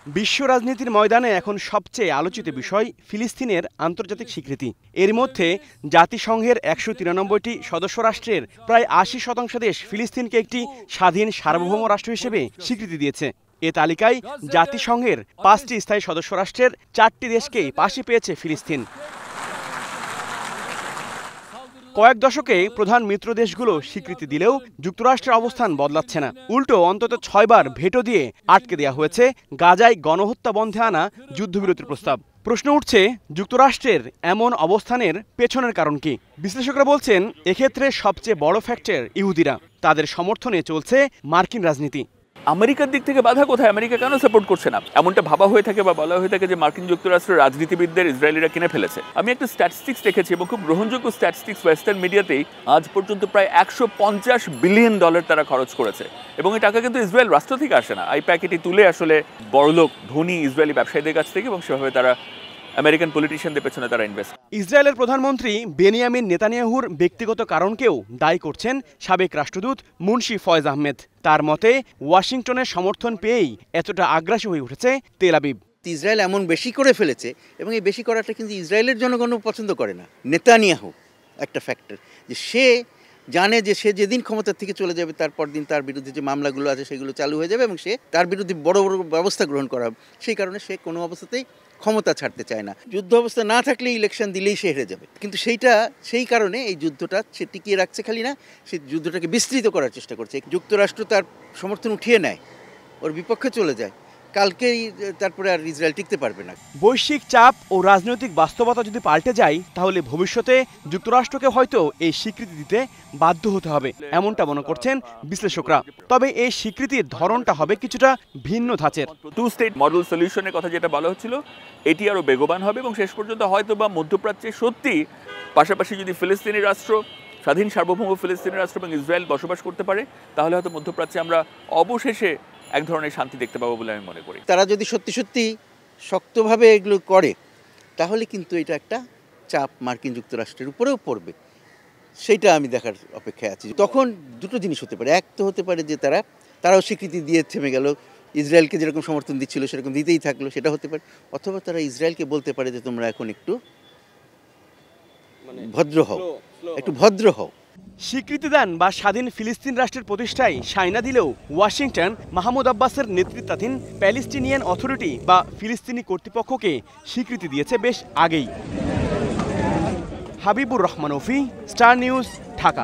বিশ্ব রাজনীতির ময়দানে এখন সবচেয়ে আলোচিত বিষয় ফিলিস্তিনের আন্তর্জাতিক স্বীকৃতি। এর মধ্যে জাতিসংঘের ১৯৩টি সদস্য রাষ্ট্রের প্রায় ৮০% দেশ ফিলিস্তিনকে একটি স্বাধীন সার্বভৌম রাষ্ট্র হিসেবে স্বীকৃতি দিয়েছে। এ তালিকায় জাতিসংঘের ৫টি স্থায়ী সদস্য রাষ্ট্রের ৪টি দেশকেই পাশে পেয়েছে ফিলিস্তিন। কয়েক দশকে প্রধান মিত্র দেশগুলো স্বীকৃতি দিলেও যুক্তরাষ্ট্রের অবস্থান বদলাচ্ছে না। উল্টো অন্তত ৬ বার ভেটো দিয়ে আটকে দেওয়া হয়েছে গাজায় গণহত্যা বন্ধে আনা যুদ্ধবিরতির প্রস্তাব। প্রশ্ন উঠছে, যুক্তরাষ্ট্রের এমন অবস্থানের পেছনের কারণ কি? বিশ্লেষকরা বলছেন, এক্ষেত্রে সবচেয়ে বড় ফ্যাক্টর ইহুদিরা। তাদের সমর্থনে চলছে মার্কিন রাজনীতি। আমেরিকার দিক থেকে বাধা কোথায়? আমেরিকা কেন সাপোর্ট করছে না? এমনটা ভাবা হয়ে থাকে বা বলা হয়ে থাকে যে মার্কিন যুক্তরাষ্ট্রের রাজনীতিবিদদের ইসরায়েলিরা কিনে ফেলেছে। আমি একটা স্ট্যাটিস্টিক্স দেখেছি এবং খুব গ্রহণযোগ্য স্ট্যাটিস্টিক্স ওয়েস্টার্ন মিডিয়াতেই আজ পর্যন্ত প্রায় $150 বিলিয়ন তারা খরচ করেছে এবং এই টাকা কিন্তু ইসরায়েল রাষ্ট্র থেকে আসে না। আই প্যাকেটে তুলে আসলে বড়লোক ধনী ইসরায়েলি ব্যবসায়ীদের কাছ থেকে এবং সেভাবে তারা আমেরিকান পলিটিশিয়ানদের পেছনে তারা ইনভেস্ট। ইসরায়েলের প্রধানমন্ত্রী বেনিয়ামিন নেতানিয়াহুর ব্যক্তিগত কারণকেও দায়ী করছেন সাবেক রাষ্ট্রদূত মুন্সি ফয়েজ আহমেদ। তার মতে, ওয়াশিংটনের সমর্থন পেয়েই এতটা আগ্রাসী হয়ে উঠেছে তেল আবিব। ইসরায়েল এমন বেশি করে ফেলেছে এবং এই বেশি করাটা কিন্তু ইসরায়েলের জনগণও পছন্দ করে না। নেতানিয়াহু একটা ফ্যাক্টর, যে সে জানে যে সে যেদিন ক্ষমতার থেকে চলে যাবে তারপর দিন তার বিরুদ্ধে যে মামলাগুলো আছে সেগুলো চালু হয়ে যাবে এবং সে তার বিরুদ্ধে বড় বড় ব্যবস্থা গ্রহণ করা হবে। সেই কারণে সে কোনো অবস্থাতেই ক্ষমতা ছাড়তে চায় না। যুদ্ধ অবস্থা না থাকলে ইলেকশন দিলেই সে হেরে যাবে, কিন্তু সেই কারণে এই যুদ্ধটা সে টিকিয়ে রাখছে। খালি না, সে যুদ্ধটাকে বিস্তৃত করার চেষ্টা করছে। যুক্তরাষ্ট্র তার সমর্থন উঠিয়ে নেয়, ওর বিপক্ষে চলে যায়, কালকেই তারপরে আর ইসরায়েল টিকতে পারবে না। বৈশ্বিক চাপ ও রাজনৈতিক বাস্তবতা যদি পাল্টে যায়, তাহলে ভবিষ্যতে যুক্তরাষ্ট্রকে হয়তো এই স্বীকৃতি দিতে বাধ্য হতে হবে, এমনটা মনে করছেন বিশ্লেষকরা। তবে এই স্বীকৃতির ধরনটা হবে কিছুটা ভিন্ন ধাঁচের। টু স্টেট মডেল সলিউশনের কথা যেটা বলা হচ্ছিল, এটি আরও বেগবান হবে এবং শেষ পর্যন্ত হয়তো বা মধ্যপ্রাচ্যে সত্যি পাশাপাশি যদি ফিলিস্তিনি রাষ্ট্র, স্বাধীন সার্বভৌম ফিলিস্তিনি রাষ্ট্র এবং ইসরায়েল বসবাস করতে পারে, তাহলে হয়তো মধ্যপ্রাচ্যে আমরা অবশেষে এক ধরনের শান্তি দেখতে পাবো বলে আমি মনে করি। তারা যদি সত্যি সত্যি শক্তভাবে এগুলো করে, তাহলে কিন্তু এটা একটা চাপ মার্কিন যুক্তরাষ্ট্রের উপরেও পড়বে। সেইটা আমি দেখার অপেক্ষায় আছি। তখন দুটো জিনিস হতে পারে। এক তো হতে পারে যে তারাও স্বীকৃতি দিয়ে থেমে গেল, ইসরায়েলকে যেরকম সমর্থন দিচ্ছিল সেরকম দিতেই থাকলো, সেটা হতে পারে। অথবা তারা ইসরায়েলকে বলতে পারে যে তোমরা এখন একটু ভদ্র হও, একটু ভদ্র হও। স্বীকৃতি দান বা স্বাধীন ফিলিস্তিন রাষ্ট্রের প্রতিষ্ঠায় সায়না দিলেও ওয়াশিংটন মাহমুদ আব্বাসের নেতৃত্বাধীন প্যালেস্টিনিয়ান অথরিটি বা ফিলিস্তিনি কর্তৃপক্ষকে স্বীকৃতি দিয়েছে বেশ আগেই। হাবিবুর রহমান অফি, স্টার নিউজ, ঢাকা।